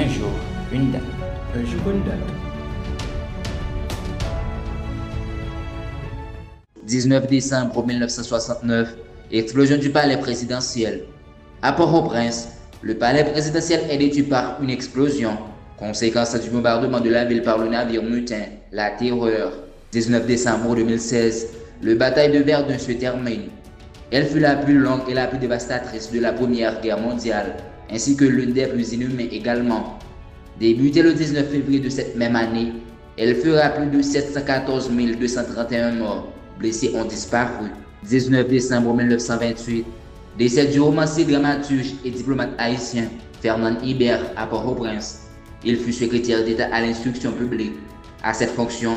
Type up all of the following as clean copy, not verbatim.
Un jour, une date. Un jour, une date. 19 décembre 1969, explosion du palais présidentiel. À Port-au-Prince, le palais présidentiel est détruit par une explosion, conséquence du bombardement de la ville par le navire mutin, la Terreur. 19 décembre 2016, le bataille de Verdun se termine. Elle fut la plus longue et la plus dévastatrice de la Première Guerre mondiale, ainsi que l'une des plus inhumaines également. Débutée le 19 février de cette même année, elle fera plus de 714 231 morts. Blessés ont disparu. 19 décembre 1928, décès du romancier, dramaturge et diplomate haïtien Fernand Hibert à Port-au-Prince. Il fut secrétaire d'État à l'instruction publique. À cette fonction,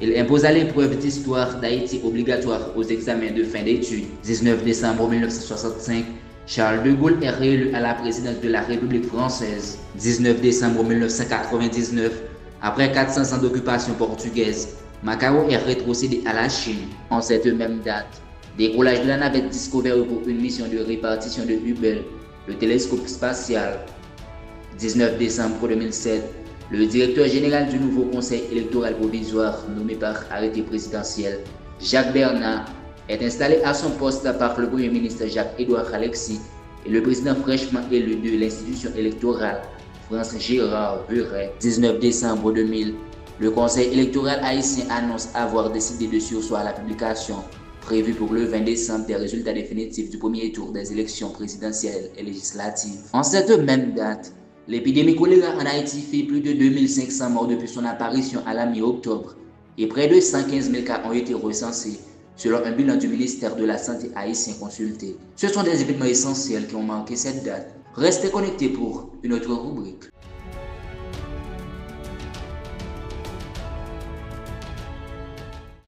il imposa l'épreuve d'histoire d'Haïti obligatoire aux examens de fin d'études. 19 décembre 1965, Charles de Gaulle est réélu à la présidence de la République française. 19 décembre 1999, après 400 ans d'occupation portugaise, Macao est rétrocédé à la Chine. En cette même date, décollage de la navette Discovery pour une mission de répartition de Hubble, le télescope spatial. 19 décembre 2007, le directeur général du nouveau conseil électoral provisoire nommé par arrêté présidentiel, Jacques Bernard, est installé à son poste par le premier ministre Jacques-Édouard Alexis et le président fraîchement élu de l'institution électorale, France Gérard Buret. 19 décembre 2000, le conseil électoral haïtien annonce avoir décidé de surseoir la publication prévue pour le 20 décembre des résultats définitifs du premier tour des élections présidentielles et législatives. En cette même date, l'épidémie choléra en Haïti fait plus de 2500 morts depuis son apparition à la mi-octobre et près de 115 000 cas ont été recensés selon un bilan du ministère de la Santé haïtien consulté. Ce sont des événements essentiels qui ont marqué cette date. Restez connectés pour une autre rubrique.